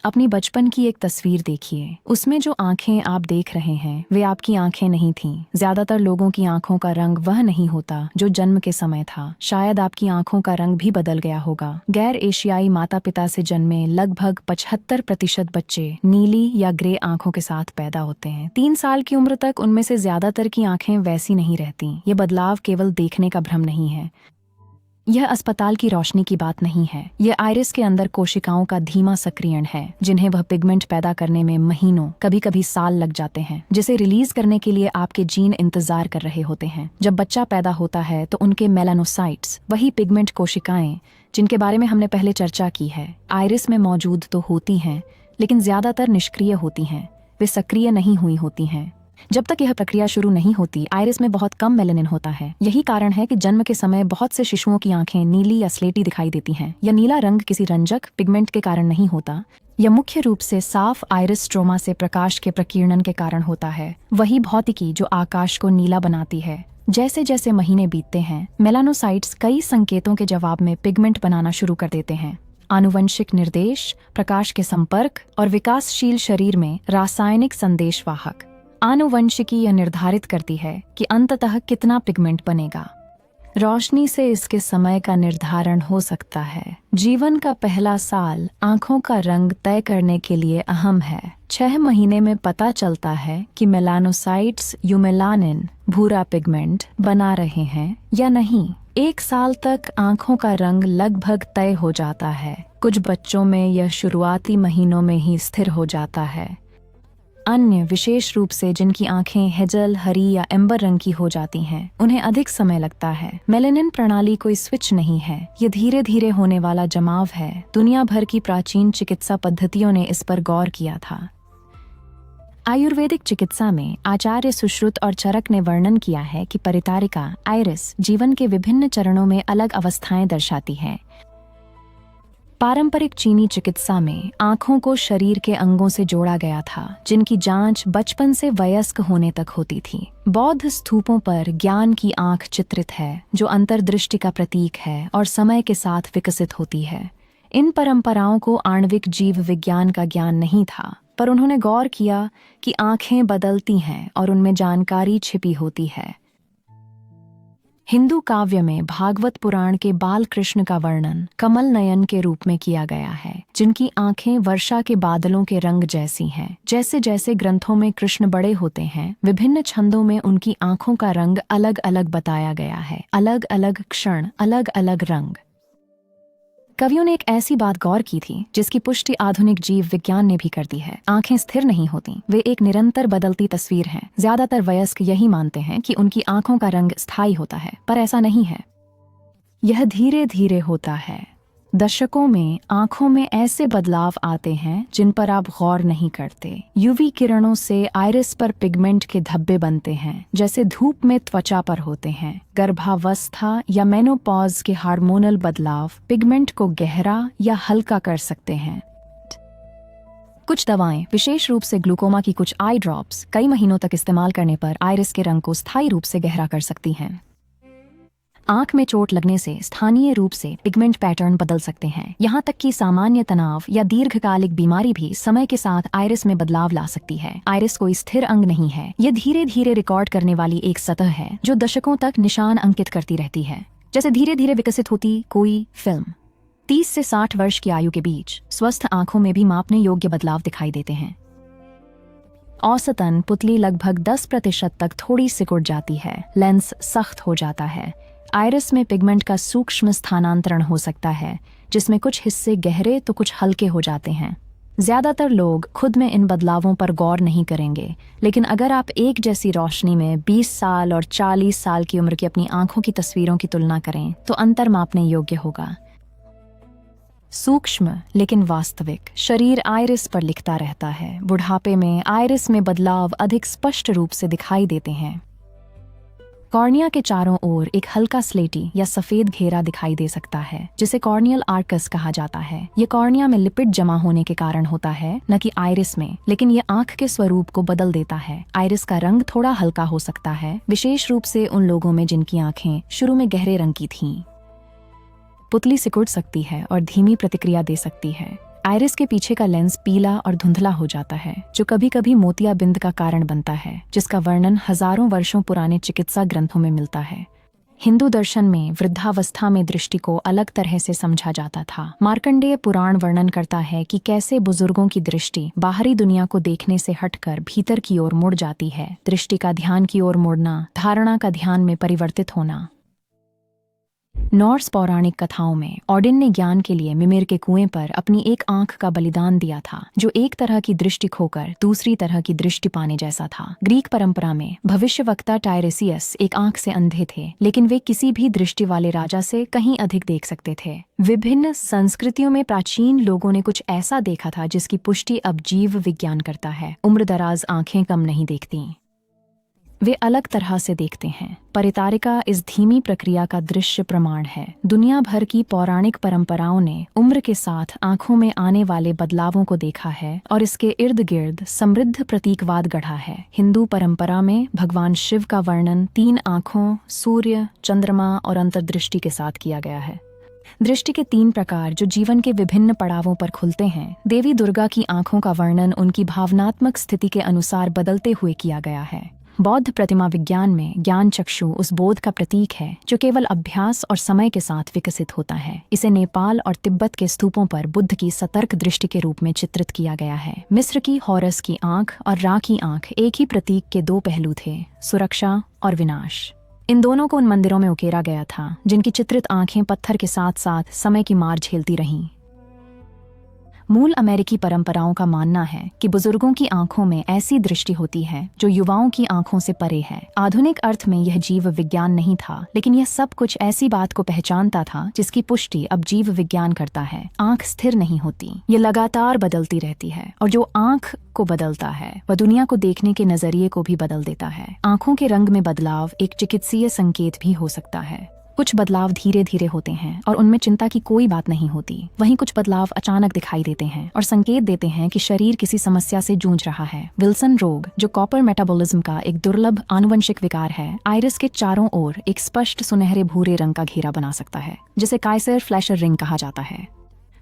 अपनी बचपन की एक तस्वीर देखिए। उसमें जो आंखें आप देख रहे हैं वे आपकी आंखें नहीं थीं। ज्यादातर लोगों की आंखों का रंग वह नहीं होता जो जन्म के समय था। शायद आपकी आंखों का रंग भी बदल गया होगा। गैर एशियाई माता पिता से जन्मे लगभग 75% बच्चे नीली या ग्रे आंखों के साथ पैदा होते हैं। 3 साल की उम्र तक उनमें से ज्यादातर की आंखें वैसी नहीं रहती। ये बदलाव केवल देखने का भ्रम नहीं है। यह अस्पताल की रोशनी की बात नहीं है। यह आइरिस के अंदर कोशिकाओं का धीमा सक्रियण है जिन्हें वह पिगमेंट पैदा करने में महीनों कभी कभी साल लग जाते हैं, जिसे रिलीज करने के लिए आपके जीन इंतजार कर रहे होते हैं। जब बच्चा पैदा होता है तो उनके मेलानोसाइट्स, वही पिगमेंट कोशिकाएं जिनके बारे में हमने पहले चर्चा की है, आइरिस में मौजूद तो होती हैं लेकिन ज्यादातर निष्क्रिय होती हैं। वे सक्रिय नहीं हुई होती हैं। जब तक यह प्रक्रिया शुरू नहीं होती आइरिस में बहुत कम मेलानिन होता है। यही कारण है कि जन्म के समय बहुत से शिशुओं की आंखें नीली या स्लेटी दिखाई देती हैं। यह नीला रंग किसी रंजक पिगमेंट के कारण नहीं होता। यह मुख्य रूप से साफ आइरिस स्ट्रोमा से प्रकाश के प्रकीर्णन के कारण होता है, वही भौतिकी जो आकाश को नीला बनाती है। जैसे जैसे महीने बीतते हैं मेलानोसाइट्स कई संकेतों के जवाब में पिगमेंट बनाना शुरू कर देते हैं। आनुवंशिक निर्देश, प्रकाश के संपर्क और विकासशील शरीर में रासायनिक संदेशवाहक। आनुवंशिकी यह निर्धारित करती है कि अंततः कितना पिगमेंट बनेगा। रोशनी से इसके समय का निर्धारण हो सकता है। जीवन का पहला साल आंखों का रंग तय करने के लिए अहम है। 6 महीने में पता चलता है कि मेलानोसाइट्स यूमेलानिन, भूरा पिगमेंट बना रहे हैं या नहीं। 1 साल तक आंखों का रंग लगभग तय हो जाता है। कुछ बच्चों में यह शुरुआती महीनों में ही स्थिर हो जाता है। अन्य, विशेष रूप से जिनकी आंखें हेजल, हरी या एम्बर रंग की हो जाती हैं, उन्हें अधिक समय लगता है। मेलेनिन प्रणाली कोई स्विच नहीं है, ये धीरे धीरे होने वाला जमाव है। दुनिया भर की प्राचीन चिकित्सा पद्धतियों ने इस पर गौर किया था। आयुर्वेदिक चिकित्सा में आचार्य सुश्रुत और चरक ने वर्णन किया है कि परितारिका आइरिस जीवन के विभिन्न चरणों में अलग अवस्थाएं दर्शाती है। पारंपरिक चीनी चिकित्सा में आंखों को शरीर के अंगों से जोड़ा गया था, जिनकी जांच बचपन से वयस्क होने तक होती थी। बौद्ध स्तूपों पर ज्ञान की आंख चित्रित है, जो अंतर्दृष्टि का प्रतीक है और समय के साथ विकसित होती है। इन परंपराओं को आणविक जीव विज्ञान का ज्ञान नहीं था, पर उन्होंने गौर किया कि आंखें बदलती हैं और उनमें जानकारी छिपी होती है। हिंदू काव्य में भागवत पुराण के बाल कृष्ण का वर्णन कमल नयन के रूप में किया गया है, जिनकी आंखें वर्षा के बादलों के रंग जैसी हैं। जैसे जैसे ग्रंथों में कृष्ण बड़े होते हैं, विभिन्न छंदों में उनकी आंखों का रंग अलग अलग बताया गया है। अलग अलग क्षण, अलग अलग रंग। कवियों ने एक ऐसी बात गौर की थी जिसकी पुष्टि आधुनिक जीव विज्ञान ने भी कर दी है। आंखें स्थिर नहीं होती, वे एक निरंतर बदलती तस्वीर हैं। ज्यादातर वयस्क यही मानते हैं कि उनकी आंखों का रंग स्थायी होता है, पर ऐसा नहीं है। यह धीरे धीरे होता है। दशकों में आंखों में ऐसे बदलाव आते हैं जिन पर आप गौर नहीं करते। यूवी किरणों से आइरिस पर पिगमेंट के धब्बे बनते हैं, जैसे धूप में त्वचा पर होते हैं। गर्भावस्था या मेनोपॉज के हार्मोनल बदलाव पिगमेंट को गहरा या हल्का कर सकते हैं। कुछ दवाएं, विशेष रूप से ग्लूकोमा की कुछ आई ड्रॉप्स, कई महीनों तक इस्तेमाल करने पर आइरिस के रंग को स्थायी रूप से गहरा कर सकती हैं। आंख में चोट लगने से स्थानीय रूप से पिगमेंट पैटर्न बदल सकते हैं। यहाँ तक कि सामान्य तनाव या दीर्घकालिक बीमारी भी समय के साथ आइरिस में बदलाव ला सकती है। आइरिस कोई स्थिर अंग नहीं है, यह धीरे धीरे रिकॉर्ड करने वाली एक सतह है जो दशकों तक निशान अंकित करती रहती है, जैसे धीरे धीरे विकसित होती कोई फिल्म। 30 से 60 वर्ष की आयु के बीच स्वस्थ आंखों में भी मापने योग्य बदलाव दिखाई देते हैं। औसतन पुतली लगभग 10% तक थोड़ी सिकुड़ जाती है, लेंस सख्त हो जाता है। आइरिस में पिगमेंट का सूक्ष्म स्थानांतरण हो सकता है, जिसमें कुछ हिस्से गहरे तो कुछ हल्के हो जाते हैं। ज्यादातर लोग खुद में इन बदलावों पर गौर नहीं करेंगे, लेकिन अगर आप एक जैसी रोशनी में 20 साल और 40 साल की उम्र की अपनी आंखों की तस्वीरों की तुलना करें तो अंतर मापने योग्य होगा। सूक्ष्म लेकिन वास्तविक शरीर आइरिस पर लिखता रहता है। बुढ़ापे में आइरिस में बदलाव अधिक स्पष्ट रूप से दिखाई देते हैं। कॉर्निया के चारों ओर एक हल्का स्लेटी या सफेद घेरा दिखाई दे सकता है, जिसे कॉर्नियल आर्कस कहा जाता है। ये कॉर्निया में लिपिड जमा होने के कारण होता है, न कि आइरिस में, लेकिन ये आंख के स्वरूप को बदल देता है। आइरिस का रंग थोड़ा हल्का हो सकता है, विशेष रूप से उन लोगों में जिनकी आंखें शुरू में गहरे रंग की थीं। पुतली सिकुड़ सकती है और धीमी प्रतिक्रिया दे सकती है। आइरिस के पीछे का लेंस पीला और धुंधला हो जाता है, जो कभी कभी मोतियाबिंद का कारण बनता है, जिसका वर्णन हजारों वर्षों पुराने चिकित्सा ग्रंथों में मिलता है। हिंदू दर्शन में वृद्धावस्था में दृष्टि को अलग तरह से समझा जाता था। मार्कंडेय पुराण वर्णन करता है कि कैसे बुजुर्गों की दृष्टि बाहरी दुनिया को देखने से हटकर भीतर की ओर मुड़ जाती है। दृष्टि का ध्यान की ओर मुड़ना, धारणा का ध्यान में परिवर्तित होना। नॉर्स पौराणिक कथाओं में ओडिन ने ज्ञान के लिए मिमिर के कुएं पर अपनी एक आंख का बलिदान दिया था, जो एक तरह की दृष्टि खोकर दूसरी तरह की दृष्टि पाने जैसा था। ग्रीक परंपरा में भविष्यवक्ता टायरेसियस एक आंख से अंधे थे, लेकिन वे किसी भी दृष्टि वाले राजा से कहीं अधिक देख सकते थे। विभिन्न संस्कृतियों में प्राचीन लोगों ने कुछ ऐसा देखा था जिसकी पुष्टि अब जीव विज्ञान करता है। उम्रदराज आंखें कम नहीं देखती, वे अलग तरह से देखते हैं। परितारिका इस धीमी प्रक्रिया का दृश्य प्रमाण है। दुनिया भर की पौराणिक परंपराओं ने उम्र के साथ आंखों में आने वाले बदलावों को देखा है और इसके इर्द गिर्द समृद्ध प्रतीकवाद गढ़ा है। हिंदू परंपरा में भगवान शिव का वर्णन 3 आंखों, सूर्य, चंद्रमा और अंतर्दृष्टि के साथ किया गया है। दृष्टि के 3 प्रकार जो जीवन के विभिन्न पड़ावों पर खुलते हैं। देवी दुर्गा की आंखों का वर्णन उनकी भावनात्मक स्थिति के अनुसार बदलते हुए किया गया है। बौद्ध प्रतिमा विज्ञान में ज्ञान चक्षु उस बोध का प्रतीक है जो केवल अभ्यास और समय के साथ विकसित होता है। इसे नेपाल और तिब्बत के स्तूपों पर बुद्ध की सतर्क दृष्टि के रूप में चित्रित किया गया है। मिस्र की हॉरस की आंख और रा की आंख एक ही प्रतीक के 2 पहलू थे, सुरक्षा और विनाश। इन दोनों को उन मंदिरों में उकेरा गया था जिनकी चित्रित आंखें पत्थर के साथ साथ समय की मार झेलती रहीं। मूल अमेरिकी परंपराओं का मानना है कि बुजुर्गों की आंखों में ऐसी दृष्टि होती है जो युवाओं की आंखों से परे है। आधुनिक अर्थ में यह जीव विज्ञान नहीं था, लेकिन यह सब कुछ ऐसी बात को पहचानता था जिसकी पुष्टि अब जीव विज्ञान करता है। आंख स्थिर नहीं होती, यह लगातार बदलती रहती है, और जो आंख को बदलता है वह दुनिया को देखने के नजरिए को भी बदल देता है। आंखों के रंग में बदलाव एक चिकित्सीय संकेत भी हो सकता है। कुछ बदलाव धीरे धीरे होते हैं और उनमें चिंता की कोई बात नहीं होती। वहीं कुछ बदलाव अचानक दिखाई देते हैं और संकेत देते हैं कि शरीर किसी समस्या से जूझ रहा है। विल्सन रोग, जो कॉपर मेटाबॉलिज्म का एक दुर्लभ आनुवंशिक विकार है, आइरिस के चारों ओर एक स्पष्ट सुनहरे भूरे रंग का घेरा बना सकता है, जिसे काइसर फ्लैशर रिंग कहा जाता है।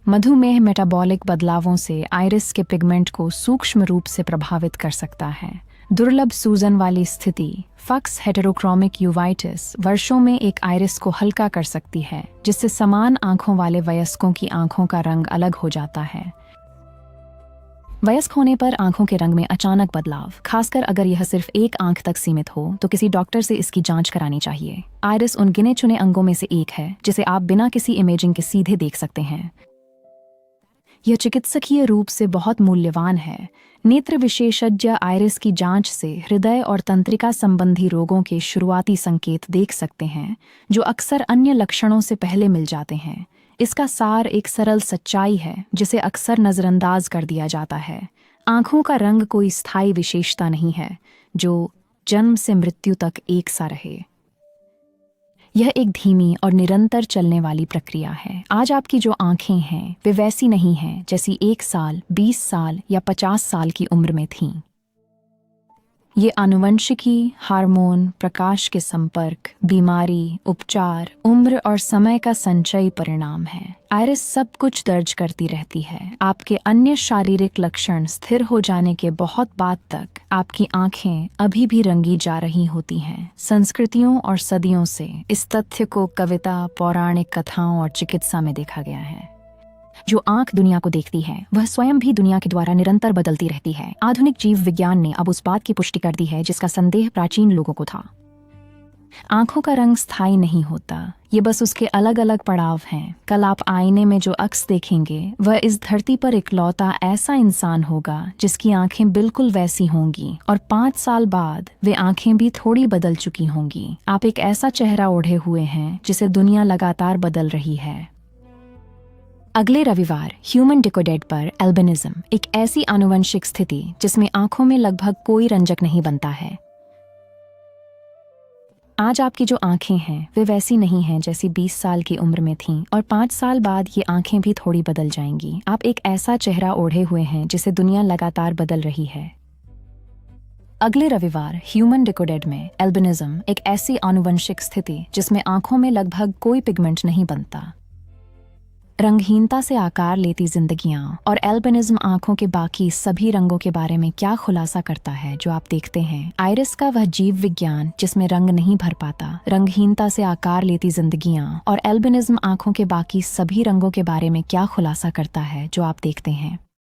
मधुमेह मेटाबॉलिक बदलावों से आइरिस के पिगमेंट को सूक्ष्म रूप से प्रभावित कर सकता है। दुर्लभ सूजन वाली स्थिति, फक्स हेटेरोक्रोमिक यूवाइटिस, वर्षों में एक आइरिस को हल्का कर सकती है, जिससे समान आंखों वाले वयस्कों की आंखों का रंग अलग हो जाता है। वयस्क होने पर आंखों के रंग में अचानक बदलाव, खासकर अगर यह सिर्फ एक आंख तक सीमित हो, तो किसी डॉक्टर से इसकी जांच करानी चाहिए। आइरिस उन गिने चुने अंगों में से एक है जिसे आप बिना किसी इमेजिंग के सीधे देख सकते हैं। यह चिकित्सकीय रूप से बहुत मूल्यवान है। नेत्र विशेषज्ञ आइरिस की जांच से हृदय और तंत्रिका संबंधी रोगों के शुरुआती संकेत देख सकते हैं, जो अक्सर अन्य लक्षणों से पहले मिल जाते हैं। इसका सार एक सरल सच्चाई है जिसे अक्सर नज़रअंदाज कर दिया जाता है। आंखों का रंग कोई स्थायी विशेषता नहीं है जो जन्म से मृत्यु तक एक सा रहे। यह एक धीमी और निरंतर चलने वाली प्रक्रिया है। आज आपकी जो आंखें हैं वे वैसी नहीं हैं जैसी 1 साल, 20 साल या 50 साल की उम्र में थीं। ये आनुवंशिकी, हार्मोन, प्रकाश के संपर्क, बीमारी, उपचार, उम्र और समय का संचयी परिणाम है। आइरिस सब कुछ दर्ज करती रहती है। आपके अन्य शारीरिक लक्षण स्थिर हो जाने के बहुत बाद तक आपकी आंखें अभी भी रंगी जा रही होती हैं। संस्कृतियों और सदियों से इस तथ्य को कविता, पौराणिक कथाओं और चिकित्सा में देखा गया है। जो आंख दुनिया को देखती है वह स्वयं भी दुनिया के द्वारा निरंतर बदलती रहती है। आधुनिक जीव विज्ञान ने अब उस बात की पुष्टि कर दी है जिसका संदेह प्राचीन लोगों को था। आंखों का रंग स्थायी नहीं होता, ये बस उसके अलग अलग पड़ाव हैं। कल आप आईने में जो अक्स देखेंगे वह इस धरती पर इकलौता ऐसा इंसान होगा जिसकी आंखें बिल्कुल वैसी होंगी, और 5 साल बाद वे आंखें भी थोड़ी बदल चुकी होंगी। आप एक ऐसा चेहरा ओढ़े हुए हैं जिसे दुनिया लगातार बदल रही है। अगले रविवार ह्यूमन डिकोडेड पर एल्बिनिज्म, एक ऐसी आनुवंशिक स्थिति जिसमें आंखों में लगभग कोई रंजक नहीं बनता है। आज आपकी जो आंखें हैं वे वैसी नहीं हैं जैसी 20 साल की उम्र में थीं, और 5 साल बाद ये आंखें भी थोड़ी बदल जाएंगी। आप एक ऐसा चेहरा ओढ़े हुए हैं जिसे दुनिया लगातार बदल रही है। अगले रविवार ह्यूमन डिकोडेड में एल्बिनिज्म, एक ऐसी आनुवंशिक स्थिति जिसमें आंखों में लगभग कोई पिगमेंट नहीं बनता। रंगहीनता से आकार लेती जिंदगियां और एल्बिनिज्म आंखों के बाकी सभी रंगों के बारे में क्या खुलासा करता है जो आप देखते हैं। आइरिस का वह जीव विज्ञान जिसमें रंग नहीं भर पाता, रंगहीनता से आकार लेती जिंदगियां और एल्बिनिज्म आंखों के बाकी सभी रंगों के बारे में क्या खुलासा करता है जो आप देखते हैं।